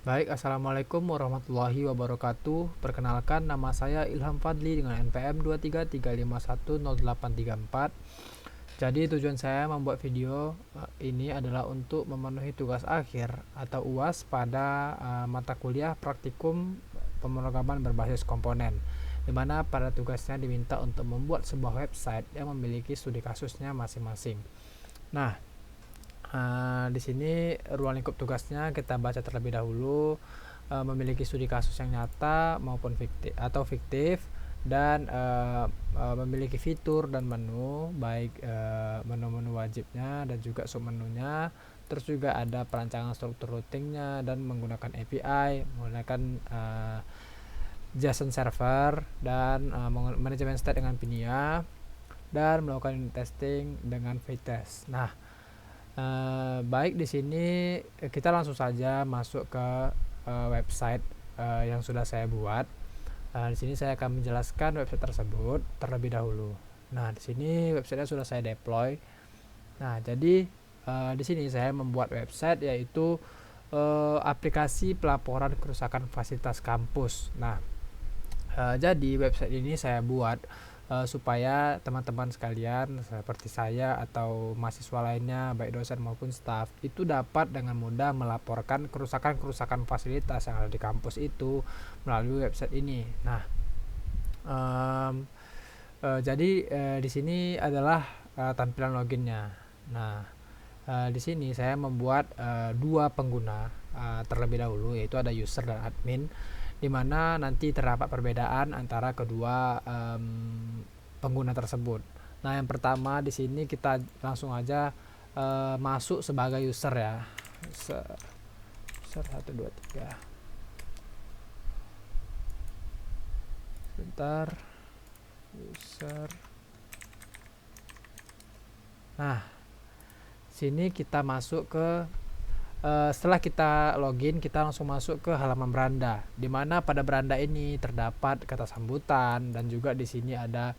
Baik, Assalamualaikum warahmatullahi wabarakatuh. Perkenalkan, nama saya Ilham Fadli dengan NPM 233510834. Jadi tujuan saya membuat video ini adalah untuk memenuhi tugas akhir atau UAS pada mata kuliah praktikum pemrograman berbasis komponen, di mana pada tugasnya diminta untuk membuat sebuah website yang memiliki studi kasusnya masing-masing. Nah, di sini ruang lingkup tugasnya kita baca terlebih dahulu. Memiliki studi kasus yang nyata maupun fiktif dan memiliki fitur dan menu, baik menu-menu wajibnya dan juga submenunya. Terus juga ada perancangan struktur routingnya dan menggunakan API, menggunakan JSON server dan manajemen state dengan Pinia, dan melakukan unit testing dengan Vitess. Nah, baik, di sini kita langsung saja masuk ke website yang sudah saya buat. Di sini saya akan menjelaskan website tersebut terlebih dahulu. Nah, di sini websitenya sudah saya deploy. Nah, jadi di sini saya membuat website yaitu aplikasi pelaporan kerusakan fasilitas kampus. Nah, jadi website ini saya buat supaya teman-teman sekalian seperti saya atau mahasiswa lainnya, baik dosen maupun staf, itu dapat dengan mudah melaporkan kerusakan-kerusakan fasilitas yang ada di kampus itu melalui website ini. Nah, jadi di sini adalah tampilan loginnya. Nah, di sini saya membuat dua pengguna terlebih dahulu, yaitu ada user dan admin, di mana nanti terdapat perbedaan antara kedua pengguna tersebut. Nah, yang pertama di sini kita langsung aja masuk sebagai user ya. User 1 2 3. Sebentar. User. Nah, sini kita masuk ke setelah kita login, kita langsung masuk ke halaman beranda, di mana pada beranda ini terdapat kata sambutan dan juga di sini ada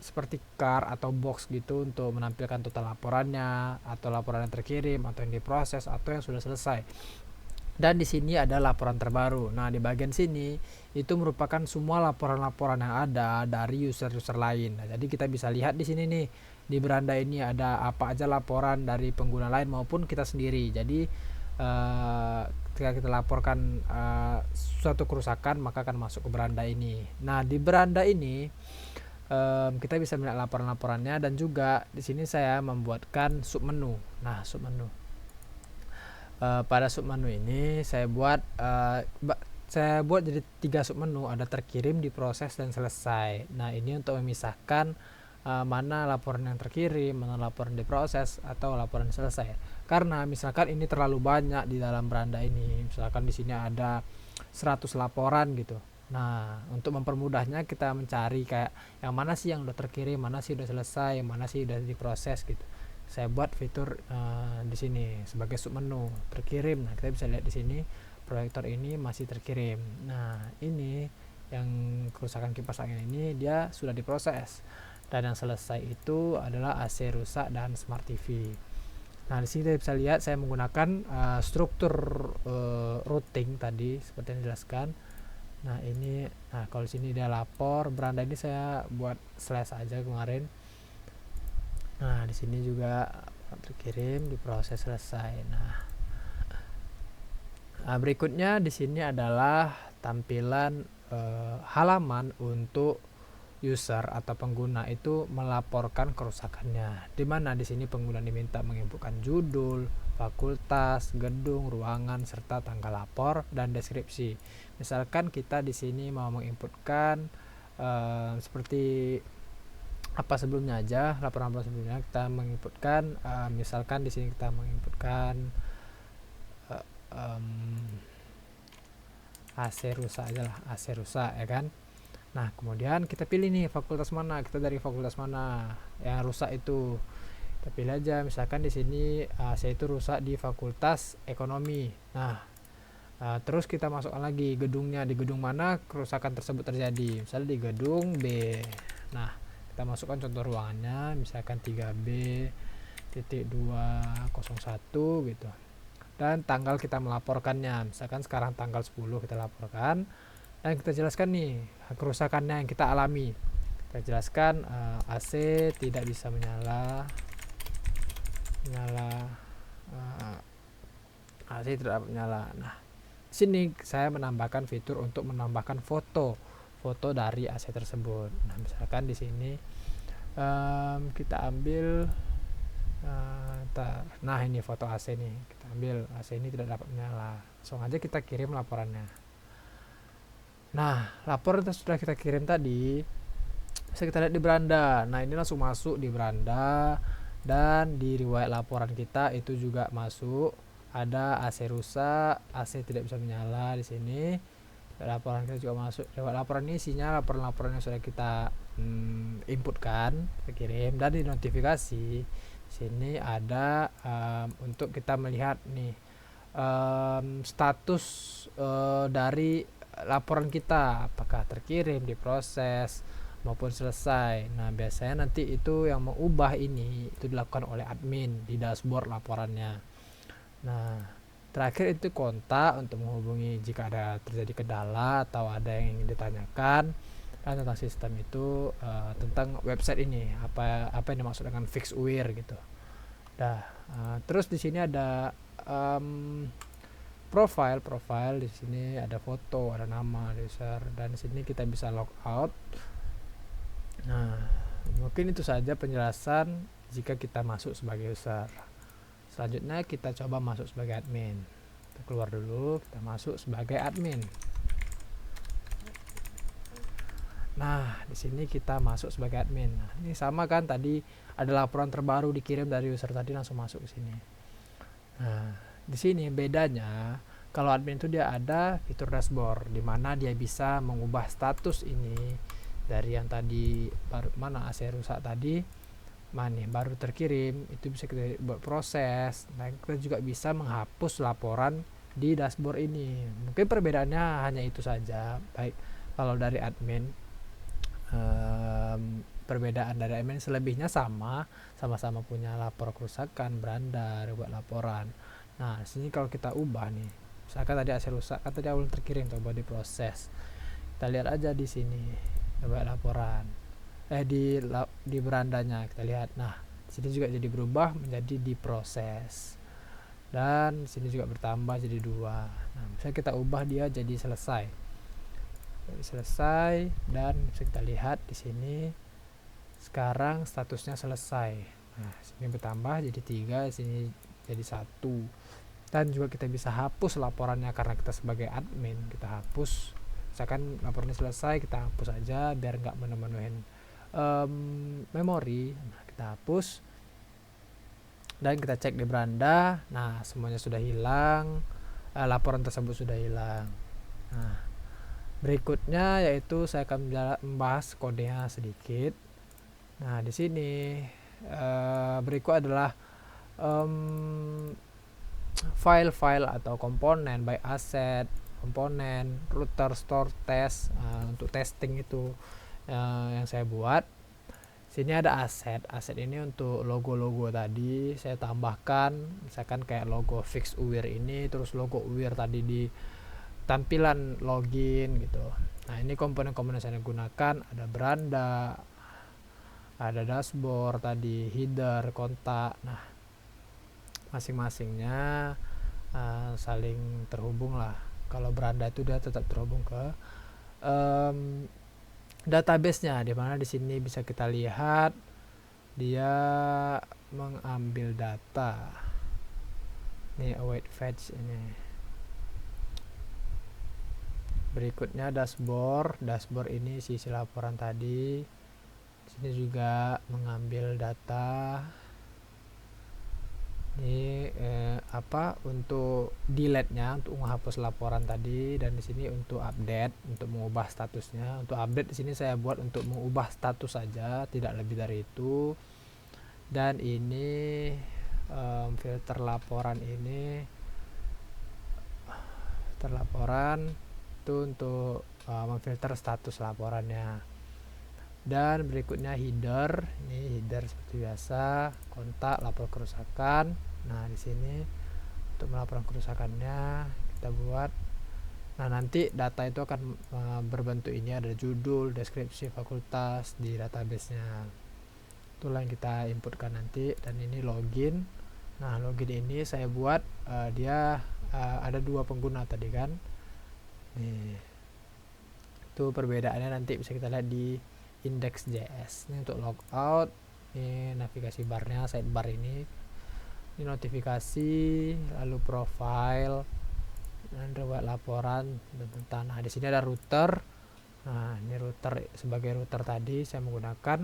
seperti car atau box gitu untuk menampilkan total laporannya, atau laporan yang terkirim, atau yang diproses, atau yang sudah selesai. Dan di sini ada laporan terbaru. Nah, di bagian sini itu merupakan semua laporan-laporan yang ada dari user-user lain. Nah, jadi kita bisa lihat di sini nih, di beranda ini ada apa aja laporan dari pengguna lain maupun kita sendiri. Jadi ketika kita laporkan suatu kerusakan, maka akan masuk ke beranda ini. Nah, di beranda ini kita bisa melihat laporan-laporannya, dan juga di sini saya membuatkan submenu. Nah, submenu. Pada submenu ini saya buat jadi 3 submenu, ada terkirim, diproses, dan selesai. Nah, ini untuk memisahkan mana laporan yang terkirim, mana laporan diproses, atau laporan selesai. Karena misalkan ini terlalu banyak di dalam beranda ini, misalkan di sini ada 100 laporan gitu. Nah, untuk mempermudahnya kita mencari kayak yang mana sih yang udah terkirim, mana sih udah selesai, mana sih udah diproses gitu. Saya buat fitur di sini sebagai submenu terkirim. Nah, kita bisa lihat di sini proyektor ini masih terkirim. Nah, ini yang kerusakan kipas angin ini dia sudah diproses, dan yang selesai itu adalah AC rusak dan smart TV. Nah, di sini kita bisa lihat saya menggunakan struktur routing tadi seperti yang dijelaskan. Nah, kalau di sini dia lapor beranda ini saya buat slash aja kemarin. Nah, di sini juga terkirim, diproses, selesai. Nah, berikutnya di sini adalah tampilan halaman untuk user atau pengguna itu melaporkan kerusakannya. Di mana di sini pengguna diminta menginputkan judul, fakultas, gedung, ruangan, serta tanggal lapor dan deskripsi. Misalkan kita di sini mau menginputkan seperti apa sebelumnya aja, laporan sebelumnya kita menginputkan misalkan di sini kita menginputkan AC rusak aja lah, AC rusak ya kan. Nah, kemudian kita pilih nih fakultas mana, kita dari fakultas mana yang rusak itu. Kita pilih aja, misalkan di sini AC itu rusak di fakultas ekonomi. Nah, terus kita masukkan lagi gedungnya, di gedung mana kerusakan tersebut terjadi, misalnya di gedung B. Nah, kita masukkan contoh ruangannya, misalkan 3B titik 201 gitu. dan tanggal kita melaporkannya. Misalkan sekarang tanggal 10 kita laporkan, dan kita jelaskan nih kerusakannya yang kita alami. Kita jelaskan AC tidak bisa menyala, AC tidak dapat menyala. Nah, di sini saya menambahkan fitur untuk menambahkan foto dari AC tersebut. Nah, misalkan di sini kita ambil, nah ini foto AC nih, kita ambil AC ini tidak dapat menyala, langsung aja kita kirim laporannya. Nah, laporan sudah kita kirim tadi, bisa kita lihat di beranda. Nah, ini langsung masuk di beranda, dan di riwayat laporan kita itu juga masuk, ada AC rusak, AC tidak bisa menyala di sini. Laporan kita juga masuk. Riwayat laporan ini isinya laporan-laporan yang sudah kita inputkan, kita kirim, dan di notifikasi sini ada untuk kita melihat nih status dari laporan kita, apakah terkirim, diproses maupun selesai. Nah, biasanya nanti itu yang mengubah ini itu dilakukan oleh admin di dashboard laporannya. Nah, terakhir itu kontak untuk menghubungi jika ada terjadi kendala atau ada yang ingin ditanyakan dan tentang sistem itu, tentang website ini, apa yang dimaksud dengan fixware gitu. Terus di sini ada profile di sini ada foto, ada nama user, dan di sini kita bisa log out. Nah, mungkin itu saja penjelasan jika kita masuk sebagai user. Selanjutnya kita coba masuk sebagai admin. Kita keluar dulu, kita masuk sebagai admin. Nah, di sini kita masuk sebagai admin. Nah, ini sama kan, tadi ada laporan terbaru dikirim dari user tadi, langsung masuk ke sini. Nah, di sini bedanya kalau admin itu dia ada fitur dashboard di mana dia bisa mengubah status ini dari yang tadi mana AC rusak tadi, mana baru terkirim, itu bisa kita buat proses. Nah, kita juga bisa menghapus laporan di dashboard ini. Mungkin perbedaannya hanya itu saja. Baik, kalau dari admin, perbedaan dari admin, selebihnya sama-sama punya lapor kerusakan, beranda, buat laporan. Nah, di sini kalau kita ubah nih, misalkan tadi AC rusak, kan tadi awal terkirim coba diproses. Kita lihat aja di sini, coba laporan. Di berandanya kita lihat. Nah, di sini juga jadi berubah menjadi diproses. Dan di sini juga bertambah jadi 2. Nah, misalnya kita ubah dia jadi selesai. Dan bisa kita lihat di sini sekarang statusnya selesai. Nah, sini bertambah jadi 3, sini jadi 1. Dan juga kita bisa hapus laporannya karena kita sebagai admin, kita hapus. Misalkan laporannya selesai, kita hapus aja biar nggak menemuin memori. Nah, kita hapus dan kita cek di beranda. Nah, semuanya sudah hilang, laporan tersebut sudah hilang. Nah, berikutnya yaitu saya akan membahas kodenya sedikit. Nah, di sini berikut adalah file-file atau komponen, baik aset, komponen, router, store, test, untuk testing itu yang saya buat. Sini ada aset ini untuk logo-logo tadi saya tambahkan, misalkan kayak logo fixware ini, terus logo wear tadi di tampilan login gitu. Nah, ini komponen-komponen saya gunakan, ada beranda, ada dashboard tadi, header, kontak. Nah, masing-masingnya saling terhubung lah. Kalau beranda itu dia tetap terhubung ke database-nya, di mana di sini bisa kita lihat dia mengambil data. Ini await fetch ini. Berikutnya dashboard ini sisi laporan tadi. Di sini juga mengambil data. Ini untuk delete-nya, untuk menghapus laporan tadi, dan di sini untuk update, untuk mengubah statusnya. Untuk update di sini saya buat untuk mengubah status saja, tidak lebih dari itu. Dan ini filter laporan ini, itu untuk memfilter status laporannya. Dan berikutnya header, ini header seperti biasa, kontak, lapor kerusakan. Nah, di sini untuk melaporkan kerusakannya kita buat. Nah, nanti data itu akan berbentuk ini, ada judul, deskripsi, fakultas di database-nya. Itulah yang kita inputkan nanti. Dan ini login. Nah, login ini saya buat dia ada 2 pengguna tadi kan. Nih. Itu perbedaannya nanti bisa kita lihat di index.js. Ini untuk logout, ini navigasi barnya, sidebar ini notifikasi, lalu profile, dan buat laporan tentang. Nah, di sini ada router. Nah, ini router, sebagai router tadi saya menggunakan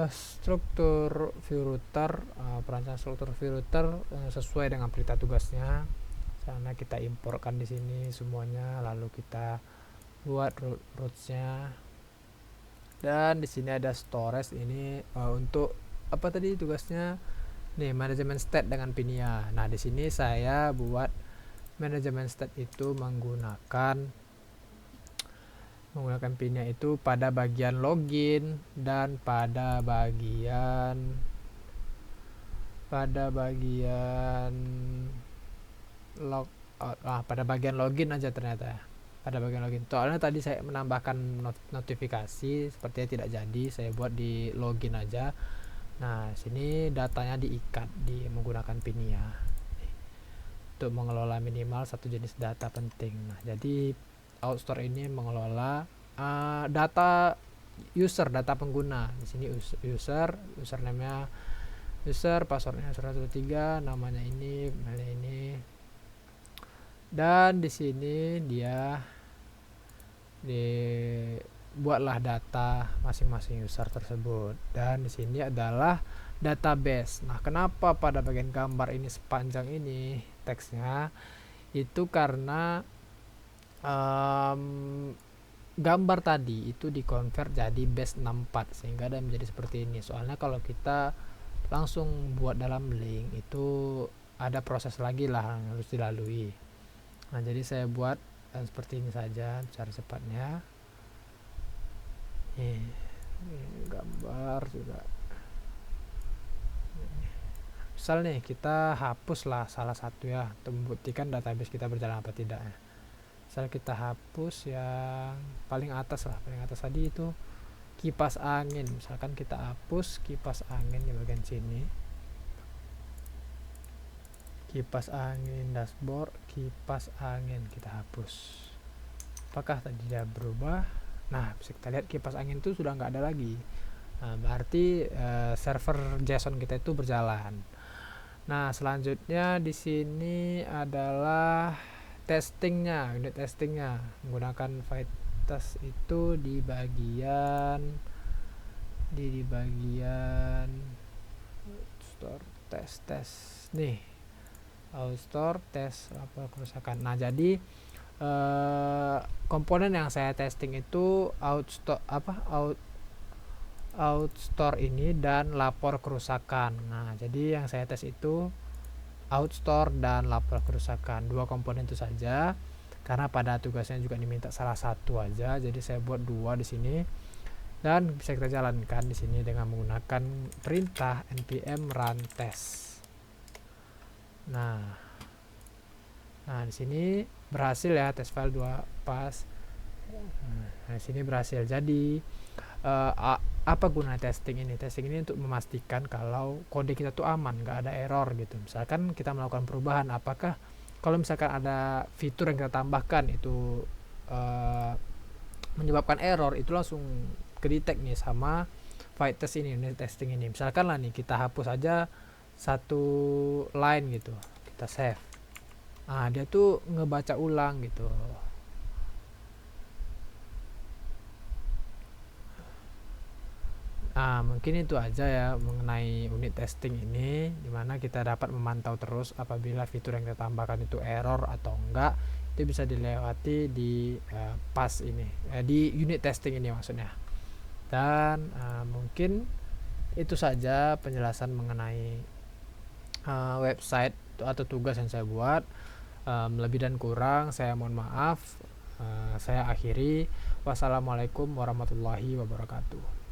struktur view router, perancangan struktur view router sesuai dengan perintah tugasnya. Karena kita importkan di sini semuanya, lalu kita buat rootsnya. Dan di sini ada storage ini untuk apa tadi tugasnya? Nih, manajemen state dengan Pinia. Nah, di sini saya buat manajemen state itu menggunakan Pinia itu pada bagian login dan pada bagian logout. Pada bagian login aja ternyata. Pada bagian login. Soalnya tadi saya menambahkan notifikasi, sepertinya tidak jadi, saya buat di login aja. Nah, sini datanya diikat menggunakan Pinia untuk mengelola minimal 1 jenis data penting. Nah, jadi Outstore ini mengelola data user, data pengguna. Di sini username-nya user, passwordnya 113, namanya ini, emailnya ini. Dan di sini dia buatlah data masing-masing user tersebut. Dan di sini adalah database. Nah, kenapa pada bagian gambar ini sepanjang ini teksnya? Itu karena gambar tadi itu dikonvert jadi base 64 sehingga ada menjadi seperti ini. Soalnya kalau kita langsung buat dalam link itu ada proses lagi lah yang harus dilalui. Nah, jadi saya buat seperti ini saja cara cepatnya. Ini gambar juga. Misal nih kita hapuslah salah satu ya untuk membuktikan database kita berjalan apa tidak ya. Misal kita hapus yang paling atas tadi itu kipas angin. Misalkan kita hapus kipas angin di bagian sini. Kipas angin dashboard, kipas angin kita hapus. Apakah tadi dia berubah? Nah, bisa kita lihat kipas angin itu sudah nggak ada lagi. Nah, berarti server JSON kita itu berjalan. Nah, selanjutnya di sini adalah testingnya, unit testingnya menggunakan Vitas itu di bagian store test nih, Outstore test lapor kerusakan. Nah, jadi komponen yang saya testing itu Outstore ini dan lapor kerusakan. Nah, jadi yang saya tes itu Outstore dan lapor kerusakan, 2 komponen itu saja karena pada tugasnya juga diminta salah satu aja, jadi saya buat 2 di sini dan bisa kita jalankan di sini dengan menggunakan perintah npm run test. Nah, di sini berhasil ya, test file 2 pas. Nah, di sini berhasil. Jadi apa guna testing ini? Testing ini untuk memastikan kalau kode kita tuh aman, nggak ada error gitu. Misalkan kita melakukan perubahan, apakah kalau misalkan ada fitur yang kita tambahkan itu menyebabkan error, itu langsung ke-detect nih sama Vitas ini, unit testing ini. Misalkan lah nih kita hapus aja 1 line gitu, kita save. Nah, dia tuh ngebaca ulang gitu. Nah, mungkin itu aja ya mengenai unit testing ini, dimana kita dapat memantau terus apabila fitur yang kita tambahkan itu error atau enggak. Itu bisa dilewati di pas ini, di unit testing ini maksudnya. Dan mungkin itu saja penjelasan mengenai website atau tugas yang saya buat. Lebih dan kurang saya mohon maaf. Saya akhiri. Wassalamualaikum warahmatullahi wabarakatuh.